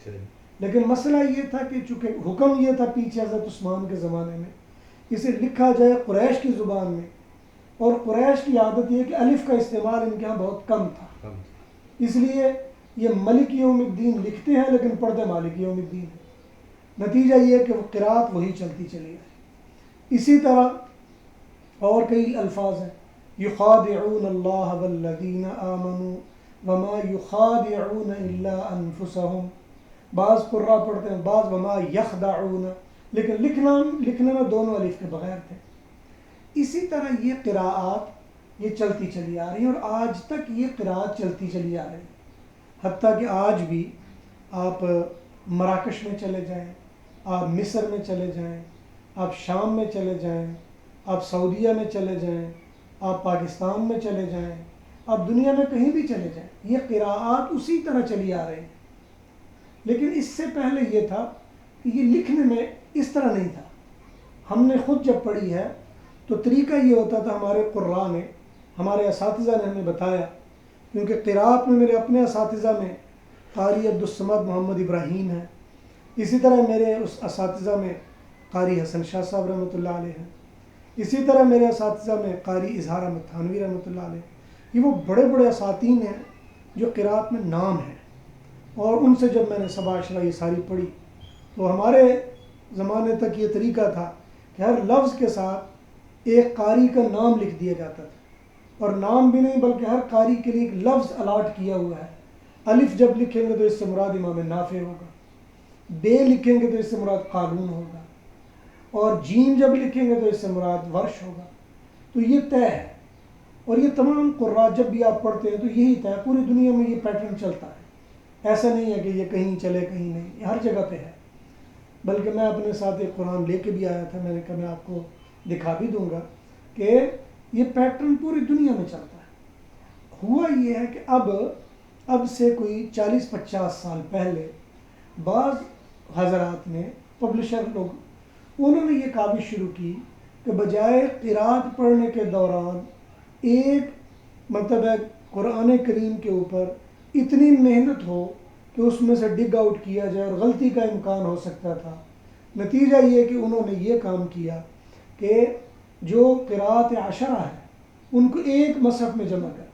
لیکن مسئلہ یہ تھا کہ چونکہ حکم یہ تھا پیچھے حضرت عثمان کے زمانے میں اسے لکھا جائے قریش کی زبان میں، اور قریش کی عادت یہ کہ الف کا استعمال ان کے ہاں بہت کم تھا، اس لیے یہ ملک یوم الدین لکھتے ہیں لیکن پڑھتے مالک یوم الدین ہے۔ نتیجہ یہ کہ وہ قرات وہی چلتی چلی آئی۔ اسی طرح اور کئی الفاظ ہیں، یخادعون اللہ والذین آمنوا وما یخادعون الا انفسهم، بعض قراء پڑھتے ہیں بعض وما یخدعون، لیکن لکھنے میں دونوں الف کے بغیر تھے۔ اسی طرح یہ قراءات یہ چلتی چلی آ رہی ہیں، اور آج تک یہ قراءات چلتی چلی آ رہی ہیں، حتیٰ کہ آج بھی آپ مراکش میں چلے جائیں، آپ مصر میں چلے جائیں، آپ شام میں چلے جائیں، آپ سعودیہ میں چلے جائیں، آپ پاکستان میں چلے جائیں، آپ دنیا میں کہیں بھی چلے جائیں، یہ قراءات اسی طرح چلی آ رہی ہیں۔ لیکن اس سے پہلے یہ تھا کہ یہ لکھنے میں اس طرح نہیں تھا۔ ہم نے خود جب پڑھی ہے تو طریقہ یہ ہوتا تھا، ہمارے قراء نے، ہمارے اساتذہ نے ہمیں بتایا، کیونکہ قراءت میں میرے اپنے اساتذہ میں قاری عبدالصمد محمد ابراہیم ہیں، اسی طرح میرے اس اساتذہ میں قاری حسن شاہ صاحب رحمۃ اللہ علیہ ہیں، اسی طرح میرے اساتذہ میں قاری اظہار احمد تھانوی رحمۃ اللہ علیہ، یہ وہ بڑے بڑے اساتین ہیں جو قراءت میں نام ہیں، اور ان سے جب میں نے سبع عشرہ یہ ساری پڑھی تو ہمارے زمانے تک یہ طریقہ تھا کہ ہر لفظ کے ساتھ ایک قاری کا نام لکھ دیا جاتا تھا، اور نام بھی نہیں بلکہ ہر قاری کے لیے ایک لفظ الاٹ کیا ہوا ہے۔ الف جب لکھیں گے تو اس سے مراد امام نافع ہوگا، بے لکھیں گے تو اس سے مراد قالون ہوگا، اور جیم جب لکھیں گے تو اس سے مراد ورش ہوگا۔ تو یہ طے ہے، اور یہ تمام قراء جب بھی آپ پڑھتے ہیں تو یہی طے ہے، پوری دنیا میں یہ پیٹرن چلتا ہے، ایسا نہیں ہے کہ یہ کہیں چلے کہیں نہیں، یہ ہر جگہ پہ ہے۔ بلکہ میں اپنے ساتھ ایک قرآن لے کے بھی آیا تھا، میں نے کہا میں آپ کو دکھا بھی دوں گا کہ یہ پیٹرن پوری دنیا میں چلتا ہے۔ ہوا یہ ہے کہ اب سے کوئی 40-50 سال پہلے بعض حضرات نے، پبلشر لوگ، انہوں نے یہ کاوش شروع کی کہ بجائے قرات پڑھنے کے دوران ایک مطلب ہے قرآن کریم کے اوپر اتنی محنت ہو کہ اس میں سے ڈگ آؤٹ کیا جائے، اور غلطی کا امکان ہو سکتا تھا۔ نتیجہ یہ کہ انہوں نے یہ کام کیا کہ جو قراءت عشرہ ہے ان کو ایک مصحف میں جمع کر،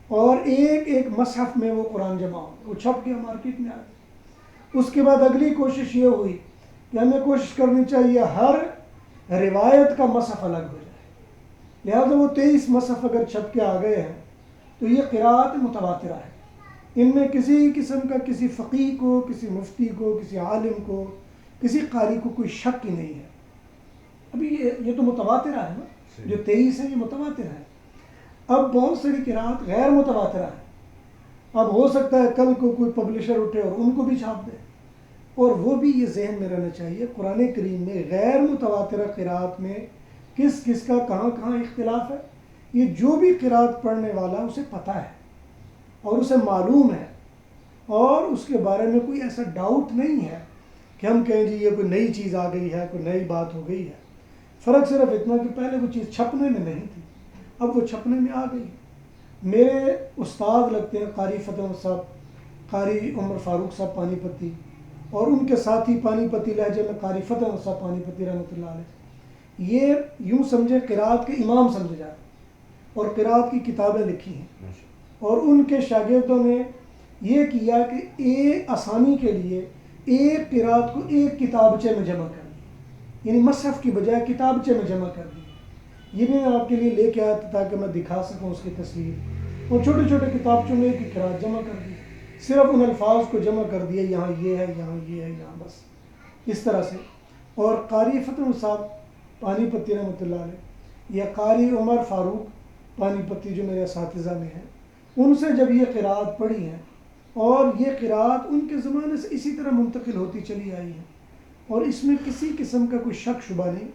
اور ایک مصحف میں وہ قرآن جمع ہو، وہ چھپ کے مارکیٹ میں آ گئے۔ اس کے بعد اگلی کوشش یہ ہوئی کہ ہمیں کوشش کرنی چاہیے ہر روایت کا مصحف الگ ہو جائے، لہذا وہ 23 مصحف اگر چھپ کے آ گئے ہیں تو یہ قراءت متواترہ ہے، ان میں کسی قسم کا کسی فقیہ کو، کسی مفتی کو، کسی عالم کو، کسی قاری کو کوئی شک ہی نہیں ہے۔ ابھی یہ تو متواترہ ہے نا، جو 23 ہے یہ متواترہ ہے۔ اب بہت ساری قراءت غیر متواترہ ہے، اب ہو سکتا ہے کل کو کوئی پبلشر اٹھے اور ان کو بھی چھاپ دے، اور وہ بھی یہ ذہن میں رہنا چاہیے قرآن کریم میں غیر متواترہ قراءت میں کس کس کا کہاں کہاں اختلاف ہے، یہ جو بھی قراءت پڑھنے والا اسے پتہ ہے اور اسے معلوم ہے، اور اس کے بارے میں کوئی ایسا ڈاؤٹ نہیں ہے کہ ہم کہیں جی یہ کوئی نئی چیز آ گئی ہے، کوئی نئی بات ہو گئی ہے۔ فرق صرف اتنا کہ پہلے وہ چیز چھپنے میں نہیں تھی، اب وہ چھپنے میں آ گئی۔ میرے استاد لگتے ہیں قاری فتح احمد صاحب، قاری عمر فاروق صاحب پانی پتی، اور ان کے ساتھی پانی پتی لہجے میں قاری فتح احمد صاحب پانی پتی رحمۃ اللہ علیہ، یہ یوں سمجھے قراءت کے امام سمجھے جاتے ہیں، اور قراءت کی کتابیں لکھی ہیں، اور ان کے شاگردوں نے یہ کیا کہ ایک آسانی کے لیے ایک قراءت کو ایک کتابچے میں جمع کر دی، یعنی مصحف کی بجائے کتابچے میں جمع کر دی۔ یہ بھی میں آپ کے لیے لے کے آیا تھا تاکہ میں دکھا سکوں اس کی تصویر، اور چھوٹے چھوٹے کتابچوں میں ایک قراءت جمع کر دی، صرف ان الفاظ کو جمع کر دیا، یہاں یہ ہے، یہاں یہ ہے، یہاں بس اس طرح سے۔ اور قاری فتح صاحب پانی پتی رحمۃ اللہ علیہ یا قاری عمر فاروق پانی پتی جو میرے اساتذہ میں ہیں، ان سے جب یہ قراءت پڑھی ہیں، اور یہ قراءت ان کے زمانے سے اسی طرح منتقل ہوتی چلی آئی ہے، اور اس میں کسی قسم کا کوئی شک شبہ نہیں،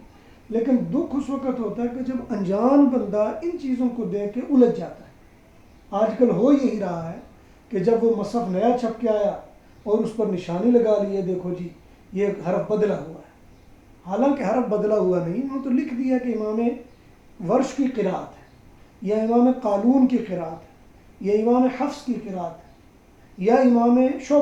لیکن دکھ اس وقت ہوتا ہے کہ جب انجان بندہ ان چیزوں کو دیکھ کے الجھ جاتا ہے۔ آج کل ہو یہی رہا ہے کہ جب وہ مصحف نیا چھپ کے آیا اور اس پر نشانی لگا لی ہے، دیکھو جی یہ حرف بدلا ہوا ہے، حالانکہ حرف بدلا ہوا نہیں، انہوں نے تو لکھ دیا کہ امام ورش کی قراءت ہے، یا امام قالون کی قراءت ہے، یا امام حفص کی قراءت ہے، یا امام شعبہ